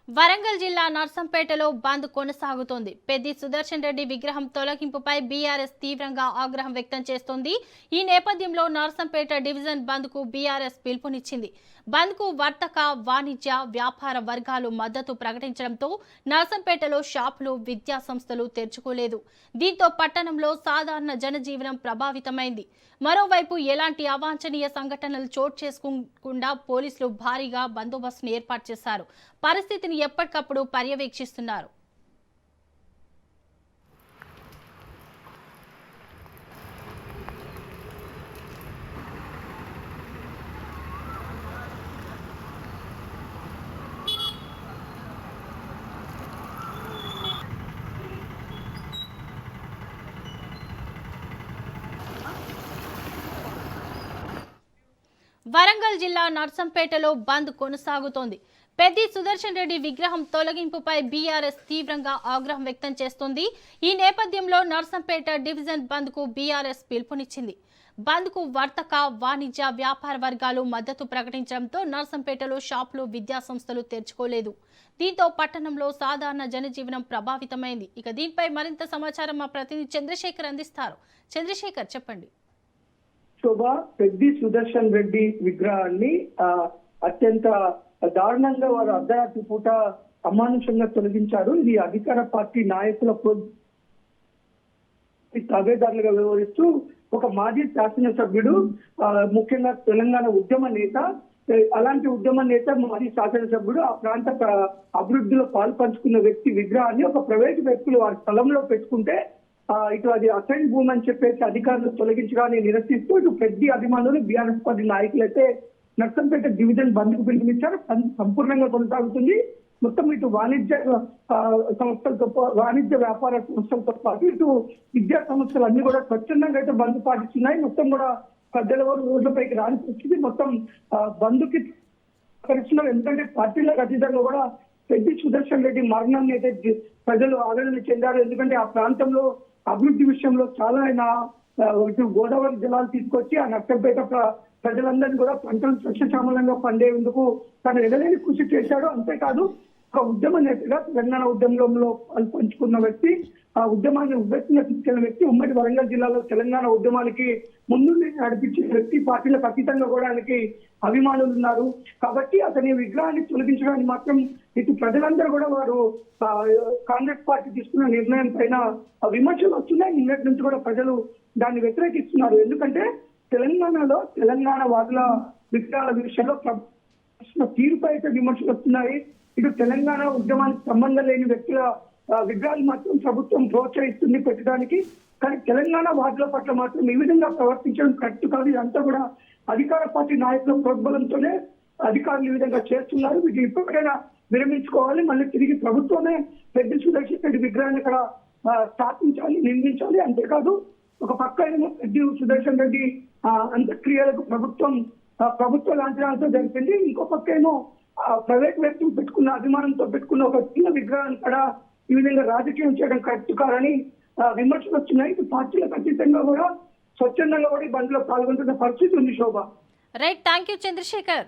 వరంగల్ జిల్లా నర్సంపేటలో బంద్ కొనసాగుతోంది. పెద్ది సుదర్శన్ రెడ్డి విగ్రహం తొలగింపుపై బీఆర్ఎస్ తీవ్రంగా ఆగ్రహం వ్యక్తం చేస్తోంది. ఈ నేపథ్యంలో నర్సంపేట డివిజన్ బంద్ కు బీఆర్ఎస్ పిలుపునిచ్చింది. బంద్ కు వర్తక, వాణిజ్య, వ్యాపార వర్గాలు మద్దతు ప్రకటించడంతో నర్సంపేటలో షాపులు, విద్యా సంస్థలు తెరుచుకోలేదు. దీంతో పట్టణంలో సాధారణ జనజీవనం ప్రభావితమైంది. మరోవైపు ఎలాంటి అవాంఛనీయ సంఘటనలు చోటు చేసుకోకుండా పోలీసులు భారీగా బందోబస్తును ఏర్పాటు చేశారు. పరిస్థితిని ఎప్పటికప్పుడు పర్యవేక్షిస్తున్నారు. వరంగల్ జిల్లా నర్సంపేటలో బంద్ కొనసాగుతోంది. పెద్ది సుదర్శన్ రెడ్డి విగ్రహం తొలగింపుపై బీఆర్ఎస్ తీవ్రంగా ఆగ్రహం వ్యక్తం చేస్తోంది. ఈ నేపథ్యంలో నర్సంపేట డివిజన్ బంద్ కు బీఆర్ఎస్ పిలుపునిచ్చింది. బంద్ కు వర్తక, వాణిజ్య, వ్యాపార వర్గాలు మద్దతు ప్రకటించడంతో నర్సంపేటలో షాపులు, విద్యా సంస్థలు తెరుచుకోలేదు. దీంతో పట్టణంలో సాధారణ జనజీవనం ప్రభావితమైంది. ఇక దీనిపై మరింత సమాచారం మా ప్రతినిధి చంద్రశేఖర్ అందిస్తారు. చంద్రశేఖర్, చెప్పండి. శోభ, పెద్ది సుదర్శన్ రెడ్డి విగ్రహాన్ని అత్యంత దారుణంగా వారు అర్ధరాత్రి పూట అమానుషంగా తొలగించారు. ఇది అధికార పార్టీ నాయకుల తాబేదారులుగా వ్యవహరిస్తూ ఒక మాజీ శాసనసభ్యుడు, ముఖ్యంగా తెలంగాణ ఉద్యమ నేత, అలాంటి ఉద్యమ నేత, మాజీ శాసనసభ్యుడు, ఆ ప్రాంత అభివృద్ధిలో పాల్పంచుకున్న వ్యక్తి విగ్రహాన్ని ఒక ప్రైవేటు వ్యక్తులు వారి స్థలంలో పెట్టుకుంటే ఇటు అది అసైన్ భూమి అని చెప్పేసి అధికారులు తొలగించగానే నిరసిస్తూ ఇటు పెద్ద అభిమానులు, బీఆర్ఎస్ పార్టీ నాయకులు అయితే నర్సంపేట డివిజన్ బంద్ కు పిలుపునిచ్చారు. సంపూర్ణంగా కొనసాగుతుంది. మొత్తం ఇటు వాణిజ్య సంస్థలతో, వాణిజ్య వ్యాపార సంస్థలతో పాటు ఇటు విద్యా సంస్థలు అన్ని కూడా స్వచ్ఛందంగా అయితే బంద్ పాటిస్తున్నాయి. మొత్తం కూడా పెద్దల రోడ్లపైకి రాని పరిస్థితి. మొత్తం బంద్కి సహకరిస్తున్నారు. ఎందుకంటే పార్టీలకు అతీతంగా కూడా పెద్ది సుదర్శన్ రెడ్డి మరణాన్ని అయితే ప్రజలు ఆవేదన చెందారు. ఎందుకంటే ఆ ప్రాంతంలో అభివృద్ధి విషయంలో చాలా ఆయన ఇటు గోదావరి జలాలు తీసుకొచ్చి ఆ నర్సంపేట ప్రజలందరినీ కూడా పంటలు సస్యశ్యామలంగా పండేందుకు తను ఎడలేని కృషి చేశాడు. అంతేకాదు ఒక ఉద్యమ నేతగా తెలంగాణ ఉద్యమంలో పంచుకున్న వ్యక్తి, ఆ ఉద్యమాన్ని ఉవ్వెత్తున తీసుకెళ్లిన వ్యక్తి, ఉమ్మడి వరంగల్ జిల్లాలో తెలంగాణ ఉద్యమానికి ముందుండి నడిపించిన వ్యక్తి, పార్టీలకు అతీతంగా కూడా ఆయనకి అభిమానులు ఉన్నారు. కాబట్టి అతని విగ్రహాన్ని తొలగించడానికి మాత్రం ఇటు ప్రజలందరూ కూడా వారు కాంగ్రెస్ పార్టీ తీసుకున్న నిర్ణయం పైన విమర్శలు వస్తున్నాయి. నిన్నటి నుంచి కూడా ప్రజలు దాన్ని వ్యతిరేకిస్తున్నారు. ఎందుకంటే తెలంగాణలో తెలంగాణ వాదుల విగ్రహాల విషయంలో తీరుపై అయితే విమర్శలు వస్తున్నాయి. ఇటు తెలంగాణ ఉద్యమానికి సంబంధం లేని వ్యక్తుల విగ్రహాలు మాత్రం ప్రభుత్వం ప్రోత్సహిస్తుంది పెట్టడానికి. కానీ తెలంగాణ వాదుల పట్ల మాత్రం ఈ విధంగా ప్రవర్తించడం కరెక్ట్ కాదు. ఇదంతా కూడా అధికార పార్టీ నాయకుల ప్రోద్బలంతోనే అధికారులు ఈ విధంగా చేస్తున్నారు. వీటి ఇప్పటికైనా విరమించుకోవాలి. మళ్ళీ తిరిగి ప్రభుత్వమే పెద్ద సుదర్శన్ రెడ్డి విగ్రహాన్ని ఇక్కడ స్థాపించాలి, నిర్మించాలి. అంతేకాదు ఒక పక్క ఏమో పెద్ద సుదర్శన్ రెడ్డి అంత్యక్రియలకు ప్రభుత్వ లాంఛనాలతో జరిపింది. ఇంకో పక్క ఏమో ప్రైవేట్ వ్యక్తులు పెట్టుకున్న అభిమానంతో పెట్టుకున్న ఒక చిన్న విగ్రహాన్ని కూడా ఈ విధంగా రాజకీయం చేయడం కరెక్ట్ కాదని విమర్శలు వచ్చినాయి. పార్టీలకు అతీతంగా కూడా స్వచ్ఛందంగా కూడా ఈ బంద్లో పాల్గొంటున్న పరిస్థితి ఉంది. Shobha. Right, thank you Chandrasekhar.